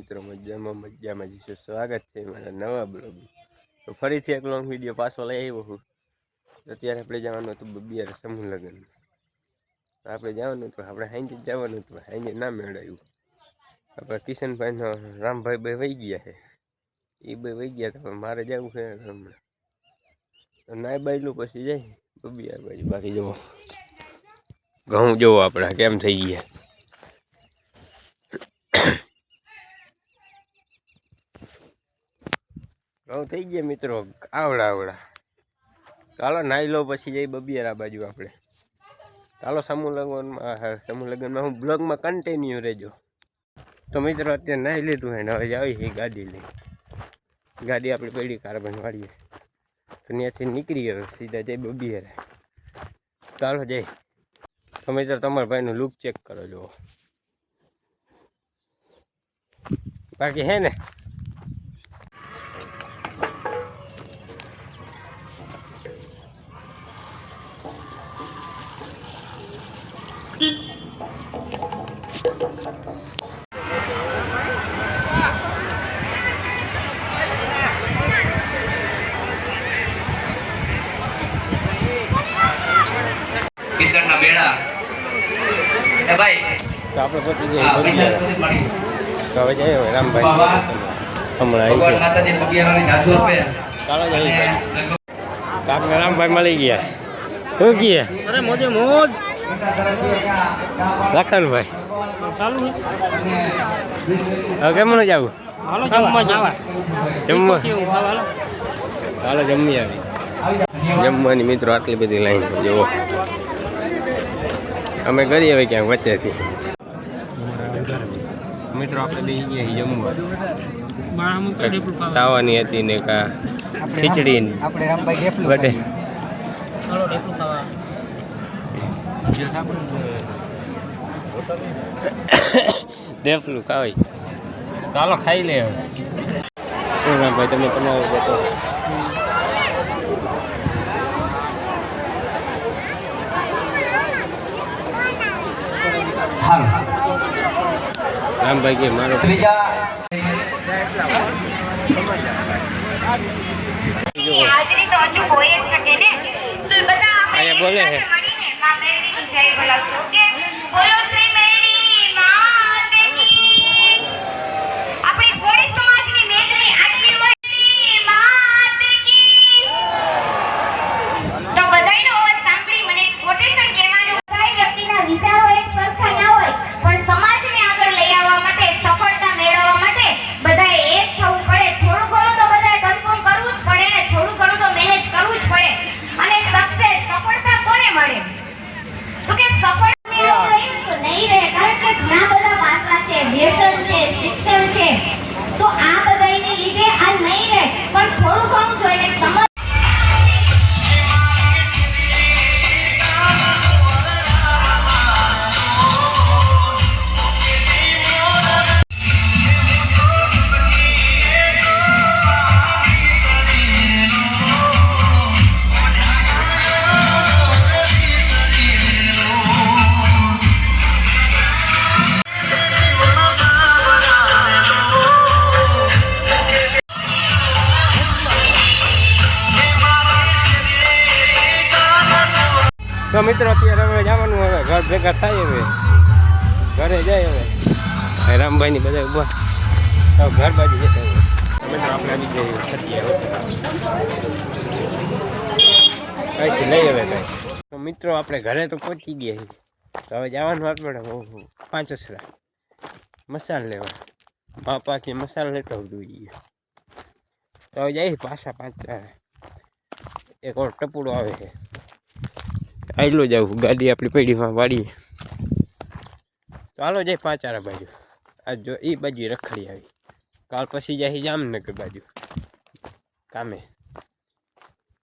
મિત્રો મજામાં જઈશું. સ્વાગત છે મારા નવા બ્લોગ. તો ફરીથી એક લોંગ વિડીયો પાછો લઈ આવ્યો છું. અત્યારે આપણે જવાનું હતું બબિયાર સમૂહ લગ્ન. આપણે જવાનું હતું, આપણે હાંજે જવાનું હતું, હાંજે ના મેળવ્યું. આપણે કિશનભાઈનો રામભાઈ બે વહી ગયા છે, એ બે વહી ગયા તો મારે જવું છે હમણાં. નાય બાયલું પછી જાય બબિયાર બાજુ. બાકી જુઓ ઘઉં જુઓ આપણા કેમ થઈ ગયા. ઘઉં થઈ ગયા મિત્રો આવડા. ચાલો નાઈ લો પછી જઈ બબિયાર બાજુ આપણે. ચાલો સમૂહ લગ્નમાં હું બ્લોગમાં કન્ટિન્યુ રહેજો. તો મિત્રો અત્યારે નાઈ લીધું હે ને હવે આવી છે ગાડી લઈ. ગાડી આપણી પડી કાર્બન વાળીએ તો ત્યાંથી નીકળી ગયો સીધા જઈ બબિયાર. ચાલો જઈ. તો મિત્રો તમારા ભાઈનું લુક ચેક કરો જુઓ. બાકી હે ને કિશનના બેડા એ ભાઈ તો આપણે પહોંચી જઈએ બબિયાર. તો હવે જઈએ રામભાઈ હમણાં આવી માતાજી બગિયારાની જાદુ આપે. ચાલો જઈએ. આપણે રામભાઈ મળી ગયા. શું કીએ? અરે મોજે મોજ લખનભાઈ ચાલુ હવે કેમનું જવું? હાલો જમવા જવા જમવા કેવું ખાવા હાલો. ચાલો જમી આવી. જમવાની મિત્રો આટલી બધી લાઈન છે જુઓ. અમે કરીએ હવે ક્યાંક વચ્ચેથી. મિત્રો આપણે બે ગયા જમવા. તાવાની હતી ને કા ખીચડી આપણે રામભાઈ ડેફલું બટે હાલો ઢેકલું ખાવા. ડેફલું ખાવાય. ચાલો ખાઈ લે હવે. શું રામભાઈ તમે તમારો બતો. રામભાઈ કે મારો ત્રીજા હાજરી તો હજુ હોય જ શકે ને. તો બધા આપણે બોલે એક હે. સાથે મળીને માં મેળવીની જય બોલાવશું. ઓકે, બોલો શ્રી મેળી માત કી. આપણી કોળી સમાજની મેઘની આટલી વડી માત કી. તો બધાયનો અવાજ સાંભળી મને કોટેશન કહેવાનું. કોઈ વ્યક્તિના વિચારો એક સરખા ના હોય, પણ સમાજને આગળ લઈ આવવા માટે, સફળતા મેળવવા માટે બધાએ એક થવું પડે. થોડું ઘણું તો બધાએ કન્ફર્મ કરવું જ પડે ને, થોડું ઘણું તો મેનેજ કરવું જ પડે. અને સફળતા કોને મળે? તો કે સફળ નહીં તો નહીં રહે, કારણ કે ઘણા બધા પાસા છે, વ્યસન છે, શિક્ષણ છે. તો આ બધાને લીધે આ નહીં રહે, પણ થોડું ઘણું જોઈને સમજ. તો મિત્રો અત્યારે હવે જવાનું. હવે ઘર ભેગા થાય. હવે ઘરે જાય. હવે રામભાઈની બધા ઉભા તો ઘર બાજુ જતા હોય. મિત્રો આપણે આવી જઈએ કઈથી લઈ હવે કઈ. તો મિત્રો આપણે ઘરે તો પહોંચી ગયા છીએ. તો હવે જવાનું આપણે પાંચસરા મસાલા લેવા. બાપાથી મસાલા લેતા જોઈએ. તો હવે જઈએ પાછા પાંચસરા. એક ઓર ટપુડો આવે છે. આટલું જાવ ગાડી આપણી પેઢીમાં વાળીએ. ચાલો જાય પાંચારા બાજુ. આજ જો એ બાજુ રખડી આવી. કાલ પછી જાય જામનગર બાજુ કામે.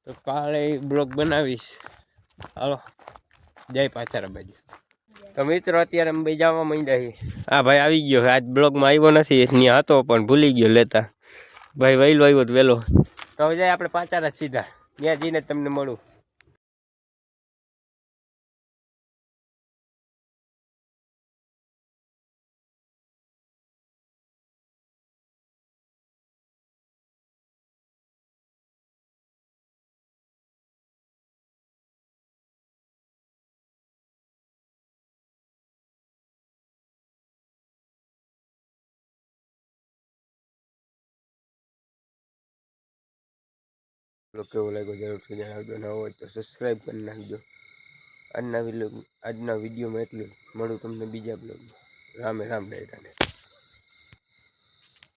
તો કાલે બ્લોગ બનાવીશ. હાલો જાય પાંચારા બાજુ. તો મિત્રો અત્યારે અમે જવા માંડ્યા છીએ. હા ભાઈ આવી ગયો. આજ બ્લોગમાં આવ્યો નથી, ત્યાં હતો પણ ભૂલી ગયો લેતા. ભાઈ વહેલો આવ્યો તો વહેલો. તો હવે જાય આપણે પાંચારા સીધા. ત્યાં જઈને તમને મળું. બ્લોગ કેવો લાગ્યો જરૂરથી જણાવજો, ન હોય તો સબસ્ક્રાઈબ કરી નાખજો. આજના વિડીયોમાં એટલું. મળું તમને બીજા બ્લોગમાં. રામે રામ ડાયરાને.